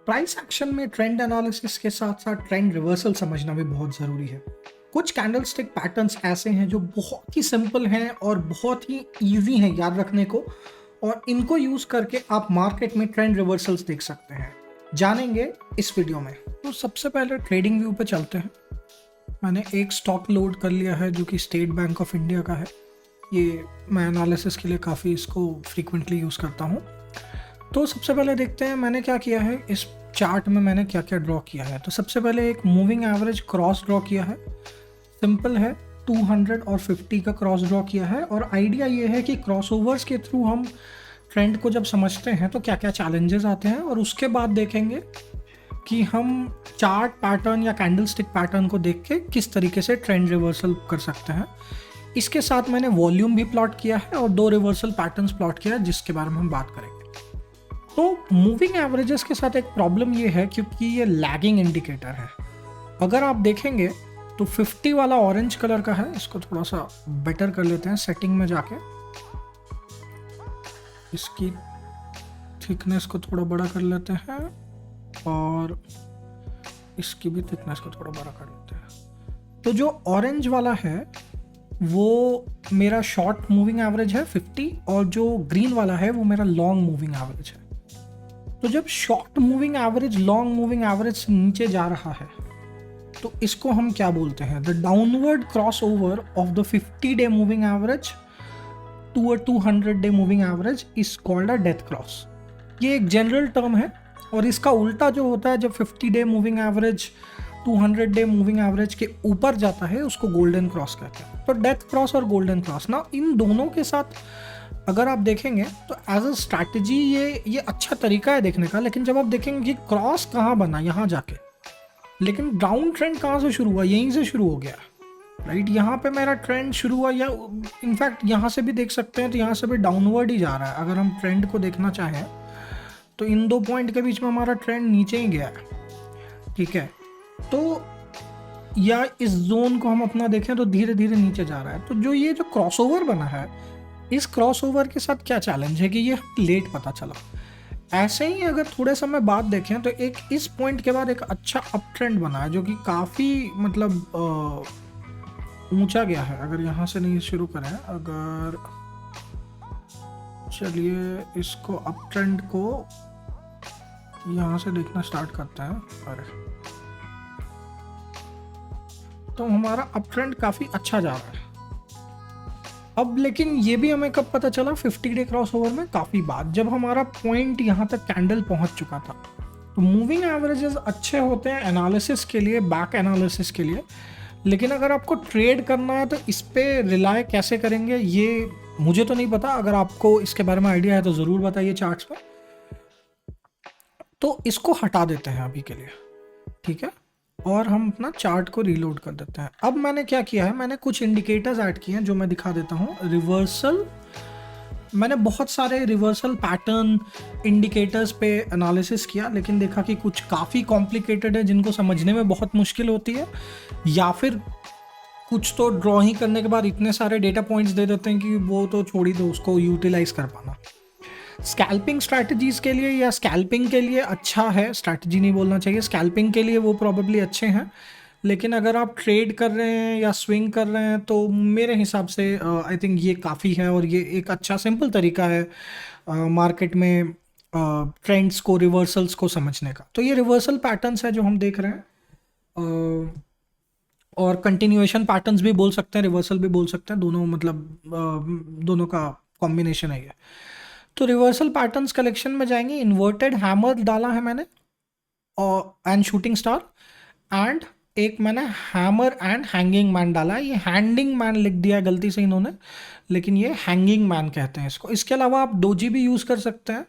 Price action में trend analysis के साथ साथ ट्रेंड रिवर्सल समझना भी बहुत ज़रूरी है। कुछ कैंडलस्टिक पैटर्न्स ऐसे हैं जो बहुत ही सिंपल हैं और बहुत ही इजी हैं याद रखने को, और इनको यूज़ करके आप मार्केट में ट्रेंड रिवर्सल्स देख सकते हैं। जानेंगे इस वीडियो में। तो सबसे पहले ट्रेडिंग व्यू पे चलते हैं। मैंने एक स्टॉक लोड कर लिया है जो कि स्टेट बैंक ऑफ इंडिया का है। ये मैं एनालिसिस के लिए काफ़ी इसको फ्रीक्वेंटली यूज़ करता हूँ। तो सबसे पहले देखते हैं मैंने क्या किया है, इस चार्ट में मैंने क्या क्या ड्रॉ किया है। तो सबसे पहले एक मूविंग एवरेज क्रॉस ड्रॉ किया है, सिंपल है, 200 और 50 का क्रॉस ड्रॉ किया है। और आइडिया ये है कि क्रॉसओवर्स के थ्रू हम ट्रेंड को जब समझते हैं तो क्या क्या चैलेंजेस आते हैं, और उसके बाद देखेंगे कि हम चार्ट पैटर्न या कैंडलस्टिक पैटर्न को देख के किस तरीके से ट्रेंड रिवर्सल कर सकते हैं। इसके साथ मैंने वॉल्यूम भी प्लॉट किया है और 2 रिवर्सल पैटर्न्स प्लॉट किया है जिसके बारे में हम बात करेंगे। तो मूविंग एवरेजेस के साथ एक प्रॉब्लम ये है क्योंकि ये लैगिंग इंडिकेटर है। अगर आप देखेंगे तो 50 वाला ऑरेंज कलर का है, इसको थोड़ा सा बेटर कर लेते हैं सेटिंग में जाके। इसकी थिकनेस को थोड़ा बड़ा कर लेते हैं और इसकी भी थिकनेस को थोड़ा बड़ा कर लेते हैं। तो जो ऑरेंज वाला है वो मेरा शॉर्ट मूविंग एवरेज है 50, और जो ग्रीन वाला है वो मेरा लॉन्ग मूविंग एवरेज है। तो जब short moving average long moving average से नीचे जा रहा है तो इसको हम क्या बोलते हैं, the downward cross over of the 50 day moving average to a 200 day moving average is called a death cross. ये एक जनरल टर्म है, और इसका उल्टा जो होता है जब 50 day moving average 200 day moving average के ऊपर जाता है उसको गोल्डन क्रॉस कहते हैं। तो डेथ क्रॉस और गोल्डन क्रॉस ना, इन दोनों के साथ अगर आप देखेंगे तो एज अ स्ट्रैटेजी ये अच्छा तरीका है देखने का। लेकिन जब आप देखेंगे कि क्रॉस कहाँ बना यहाँ जाके, लेकिन डाउन ट्रेंड कहाँ से शुरू हुआ, यहीं से शुरू हो गया, राइट। यहाँ पे मेरा ट्रेंड शुरू हुआ, या इनफैक्ट यहाँ से भी देख सकते हैं तो यहाँ से भी डाउनवर्ड ही जा रहा है। अगर हम ट्रेंड को देखना चाहें तो इन 2 पॉइंट के बीच में हमारा ट्रेंड नीचे ही गया है, ठीक है। तो या इस जोन को हम अपना देखें तो धीरे धीरे नीचे जा रहा है। तो जो क्रॉसओवर बना है, इस क्रॉसओवर के साथ क्या चैलेंज है कि ये लेट पता चला। ऐसे ही अगर थोड़े समय बाद देखें तो एक इस पॉइंट के बाद एक अच्छा अप ट्रेंड बना है जो कि काफ़ी मतलब ऊंचा गया है। अगर यहाँ से नहीं शुरू करें, अगर चलिए इसको अप ट्रेंड को यहाँ से देखना स्टार्ट करते हैं, अरे तो हमारा अप ट्रेंड काफ़ी अच्छा जा रहा है अब। लेकिन ये भी हमें कब पता चला, 50 डे क्रॉसओवर में काफ़ी बाद, जब हमारा पॉइंट यहाँ तक कैंडल पहुँच चुका था। तो मूविंग एवरेजेस अच्छे होते हैं एनालिसिस के लिए, बैक एनालिसिस के लिए, लेकिन अगर आपको ट्रेड करना है तो इस पर रिलाय कैसे करेंगे ये मुझे तो नहीं पता। अगर आपको इसके बारे में आइडिया है तो ज़रूर बताइए चार्ट्स पर। तो इसको हटा देते हैं अभी के लिए, ठीक है, और हम अपना चार्ट को रीलोड कर देते हैं। अब मैंने क्या किया है, मैंने कुछ इंडिकेटर्स ऐड किए हैं जो मैं दिखा देता हूँ। रिवर्सल, मैंने बहुत सारे रिवर्सल पैटर्न इंडिकेटर्स पे एनालिसिस किया, लेकिन देखा कि कुछ काफ़ी कॉम्प्लिकेटेड है जिनको समझने में बहुत मुश्किल होती है, या फिर कुछ तो ड्रॉ ही करने के बाद इतने सारे डेटा पॉइंट्स दे देते हैं कि वो तो छोड़ ही दो, उसको यूटिलाइज कर पाना। स्कैल्पिंग स्ट्रैटेजीज के लिए या स्कैल्पिंग के लिए अच्छा है, स्ट्रैटेजी नहीं बोलना चाहिए, स्कैल्पिंग के लिए वो प्रोबेबली अच्छे हैं। लेकिन अगर आप ट्रेड कर रहे हैं या स्विंग कर रहे हैं तो मेरे हिसाब से आई थिंक ये काफ़ी है, और ये एक अच्छा सिंपल तरीका है मार्केट में ट्रेंड्स को, रिवर्सल्स को समझने का। तो ये रिवर्सल पैटर्न्स है जो हम देख रहे हैं, और कंटिन्यूएशन पैटर्न्स भी बोल सकते हैं, रिवर्सल भी बोल सकते हैं, दोनों मतलब दोनों का कॉम्बिनेशन है ये। तो रिवर्सल पैटर्न्स कलेक्शन में जाएंगे, इन्वर्टेड हैमर डाला है मैंने, और एंड शूटिंग स्टार, एंड एक मैंने हैमर एंड हैंगिंग मैन डाला है। ये हैंडिंग मैन लिख दिया है गलती से इन्होंने, लेकिन ये हैंगिंग मैन कहते हैं इसको। इसके अलावा आप डोजी भी यूज़ कर सकते हैं,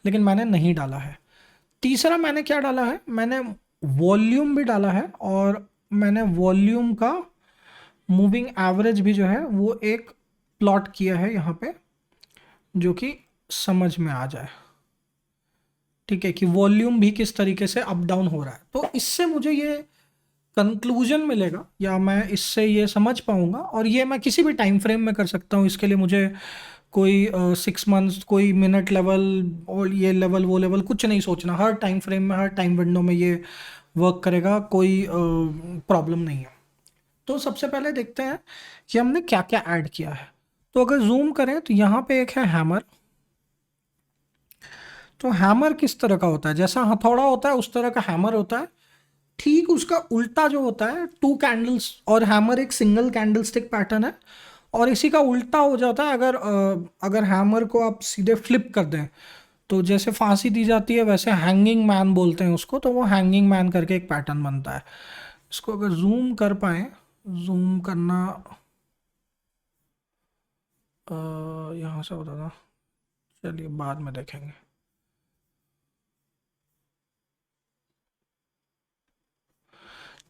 लेकिन मैंने नहीं डाला है। तीसरा मैंने क्या डाला है, मैंने वॉल्यूम भी डाला है, और मैंने वॉल्यूम का मूविंग एवरेज भी जो है वो एक प्लॉट किया है यहाँ पे, जो कि समझ में आ जाए, ठीक है, कि वॉल्यूम भी किस तरीके से अप डाउन हो रहा है। तो इससे मुझे ये कंक्लूजन मिलेगा, या मैं इससे ये समझ पाऊंगा, और ये मैं किसी भी टाइम फ्रेम में कर सकता हूँ। इसके लिए मुझे कोई 6 मंथ्स, कोई मिनट लेवल और ये लेवल वो लेवल कुछ नहीं सोचना, हर टाइम फ्रेम में हर टाइम विंडो में ये वर्क करेगा, कोई प्रॉब्लम नहीं है। तो सबसे पहले देखते हैं कि हमने क्या क्या ऐड किया है। तो अगर जूम करें तो यहाँ पे एक है हैमर। तो हैमर किस तरह का होता है, जैसा हथौड़ा होता है उस तरह का हैमर होता है। ठीक उसका उल्टा जो होता है, 2 कैंडल्स, और हैमर एक सिंगल कैंडल स्टिक पैटर्न है। और इसी का उल्टा हो जाता है अगर हैमर को आप सीधे फ्लिप कर दें, तो जैसे फांसी दी जाती है वैसे हैंगिंग मैन बोलते हैं उसको, तो वो हैंगिंग मैन करके एक पैटर्न बनता है। इसको अगर जूम कर पाए, जूम करना यहाँ से होता था, चलिए बाद में देखेंगे।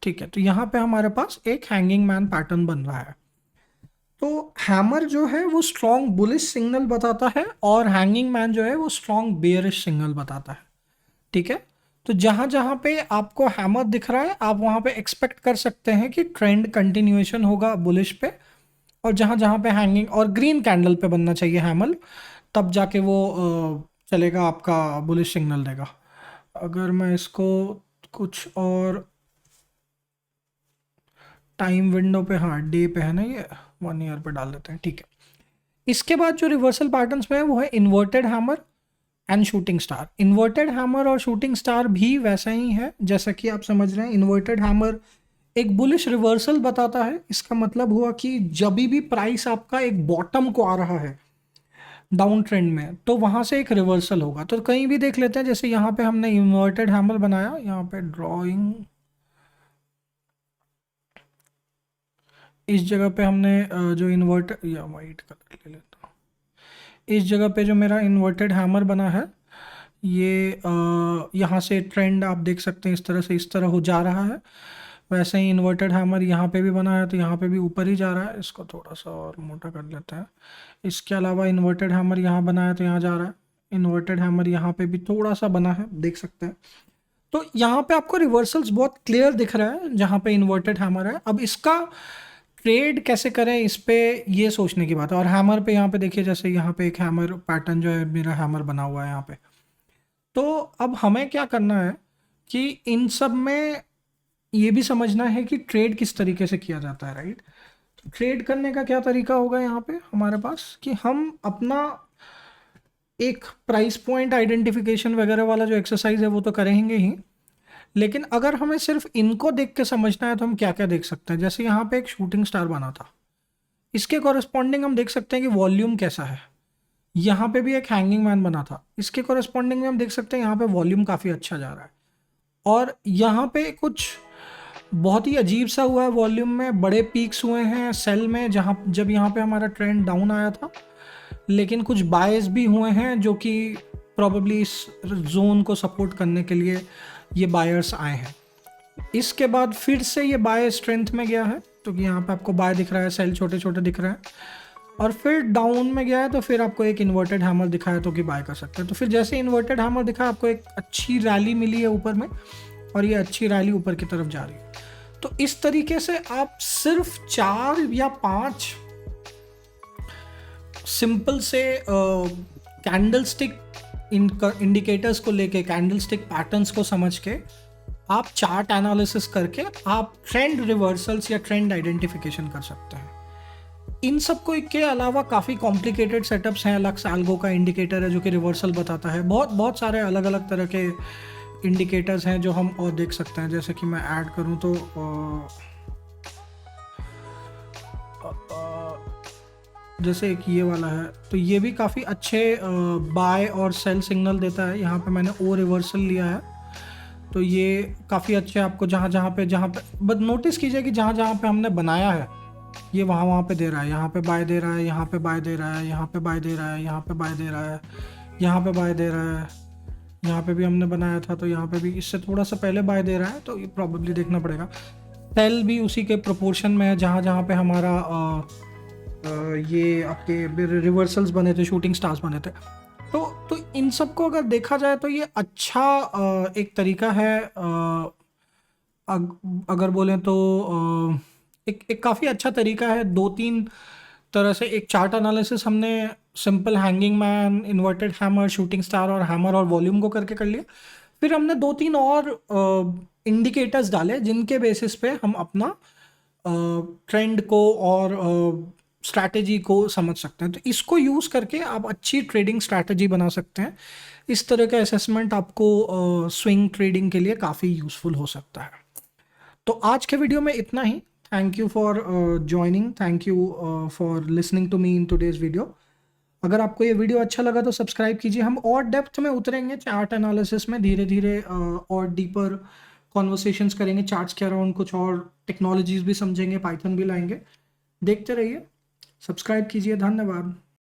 ठीक है, तो यहाँ पे हमारे पास एक हैंगिंग मैन पैटर्न बन रहा है। तो हैमर जो है वो स्ट्रॉन्ग बुलिश सिग्नल बताता है, और हैंगिंग मैन जो है वो स्ट्रॉन्ग बेयरिश सिग्नल बताता है। ठीक है, तो जहां जहां पे आपको हैमर दिख रहा है आप वहां पे एक्सपेक्ट कर सकते हैं कि ट्रेंड कंटिन्यूएशन होगा बुलिश पे, और जहां जहां पे हैंगिंग और ग्रीन कैंडल पे बनना चाहिए हैमर, तब जाके वो चलेगा, आपका बुलिश सिग्नल देगा। अगर मैं इसको कुछ और टाइम विंडो पे, हाँ डे पे है ना, ये 1 ईयर पे डाल देते हैं। ठीक है, इसके बाद जो रिवर्सल पैटर्न्स में है वो है inverted hammer and shooting star. Inverted hammer और शूटिंग स्टार भी वैसा ही है जैसा कि आप समझ रहे हैं। इन्वर्टेड हैमर एक बुलिश रिवर्सल बताता है। इसका मतलब हुआ कि जब भी प्राइस आपका एक बॉटम को आ रहा है डाउन ट्रेंड में, तो वहां से एक रिवर्सल होगा। तो कहीं भी देख लेते हैं, जैसे यहाँ पे हमने इन्वर्टेड हैमर बनाया, यहाँ पे ड्राइंग, इस जगह पे हमने जो इन्वर्ट, या वाइट कलर ले लेता हूँ, इस जगह पे जो मेरा इन्वर्टेड हैमर बना है, ये यहाँ से ट्रेंड आप देख सकते हैं इस तरह से, इस तरह हो जा रहा है। वैसे ही इन्वर्टेड हैमर यहाँ पे भी बना है, तो यहाँ पे भी ऊपर ही जा रहा है। इसको थोड़ा सा और मोटा कर लेते हैं। इसके अलावा इन्वर्टेड हैमर यहाँ बना है तो यहाँ जा रहा है। इन्वर्टेड हैमर यहाँ पे भी थोड़ा सा बना है, देख सकते हैं। तो यहाँ पे आपको रिवर्सल्स बहुत क्लियर दिख रहा है जहाँ पे इन्वर्टेड हैमर है। अब इसका ट्रेड कैसे करें, इस पे ये सोचने की बात है। और हैमर पे यहाँ पे देखिए, जैसे यहाँ पे एक हैमर पैटर्न जो है, मेरा हैमर बना हुआ है यहाँ पे। तो अब हमें क्या करना है कि इन सब में ये भी समझना है कि ट्रेड किस तरीके से किया जाता है, राइट। तो ट्रेड करने का क्या तरीका होगा यहाँ पे हमारे पास, कि हम अपना एक प्राइस पॉइंट आइडेंटिफिकेशन वगैरह वाला जो एक्सरसाइज है वो तो करेंगे ही, लेकिन अगर हमें सिर्फ इनको देख के समझना है तो हम क्या क्या देख सकते हैं। जैसे यहाँ पे एक शूटिंग स्टार बना था, इसके कॉरेस्पॉन्डिंग हम देख सकते हैं कि वॉल्यूम कैसा है। यहाँ पे भी एक हैंगिंग मैन बना था, इसके कॉरेस्पॉन्डिंग में हम देख सकते हैं यहाँ पे वॉल्यूम काफ़ी अच्छा जा रहा है। और यहाँ पे कुछ बहुत ही अजीब सा हुआ है, वॉल्यूम में बड़े पीक्स हुए हैं सेल में, जहाँ जब यहाँ पे हमारा ट्रेंड डाउन आया था। लेकिन कुछ बायस भी हुए हैं जो कि प्रॉबेबली इस जोन को सपोर्ट करने के लिए ये बायर्स आए हैं। इसके बाद फिर से ये बाय स्ट्रेंथ में गया है, तो यहाँ पे आपको बाय दिख रहा है, सेल छोटे छोटे दिख रहे हैं। और फिर डाउन में गया है, तो फिर आपको एक इन्वर्टेड हैमर दिखाया तो कि बाय कर सकते हैं। तो फिर जैसे इन्वर्टेड हैमर दिखा, आपको एक अच्छी रैली मिली है ऊपर में, और ये अच्छी रैली ऊपर की तरफ जा रही है। तो इस तरीके से आप सिर्फ 4 या 5 सिंपल से कैंडल स्टिक इंडिकेटर्स को लेके, कैंडल स्टिक पैटर्न्स को समझ के, आप चार्ट एनालिसिस करके आप ट्रेंड रिवर्सल्स या ट्रेंड आइडेंटिफिकेशन कर सकते हैं। इन सब को के अलावा काफ़ी कॉम्प्लिकेटेड सेटअप्स हैं। लक्स एल्गो का इंडिकेटर है जो कि रिवर्सल बताता है। बहुत बहुत सारे अलग अलग तरह के इंडिकेटर्स हैं जो हम और देख सकते हैं। जैसे कि मैं ऐड करूं तो जैसे एक ये वाला है, तो ये भी काफ़ी अच्छे बाय और सेल सिग्नल देता है। यहाँ पे मैंने ओ रिवर्सल लिया है, तो ये काफ़ी अच्छे आपको जहाँ पे बट नोटिस कीजिए कि जहाँ पे हमने बनाया है ये वहाँ पे दे रहा है। यहाँ पे बाय दे रहा है, यहाँ पे बाय दे रहा है, यहाँ पे बाय दे रहा है, यहाँ पे बाय दे रहा है, यहाँ पे बाय दे रहा है। यहाँ पे भी हमने बनाया था तो यहाँ पे भी इससे थोड़ा सा पहले बाय दे रहा है, तो ये प्रॉबेबली देखना पड़ेगा। सेल भी उसी के प्रोपोर्शन में है जहाँ पे हमारा ये आपके रिवर्सल्स बने थे, शूटिंग स्टार्स बने थे। तो इन सब को अगर देखा जाए तो ये अच्छा एक तरीका है। अगर बोलें तो एक काफ़ी अच्छा तरीका है। 2-3 तरह से एक चार्ट एनालिसिस हमने simple hanging man, inverted hammer, shooting star और हैमर और वॉल्यूम को करके कर लिया। फिर हमने 2-3 और इंडिकेटर्स डाले जिनके बेसिस पे हम अपना ट्रेंड को और स्ट्रैटेजी को समझ सकते हैं। तो इसको यूज़ करके आप अच्छी ट्रेडिंग स्ट्रैटेजी बना सकते हैं। इस तरह का असेसमेंट आपको स्विंग ट्रेडिंग के लिए काफ़ी यूज़फुल हो सकता है। तो आज के वीडियो में इतना ही। Thank you for joining, thank you for listening to me in today's video. अगर आपको ये वीडियो अच्छा लगा तो सब्सक्राइब कीजिए। हम और डेप्थ में उतरेंगे चार्ट एनालिसिस में, धीरे धीरे और डीपर कॉन्वर्सेशंस करेंगे चार्ट्स के अराउंड, कुछ और टेक्नोलॉजीज भी समझेंगे, पाइथन भी लाएंगे। देखते रहिए, सब्सक्राइब कीजिए। धन्यवाद।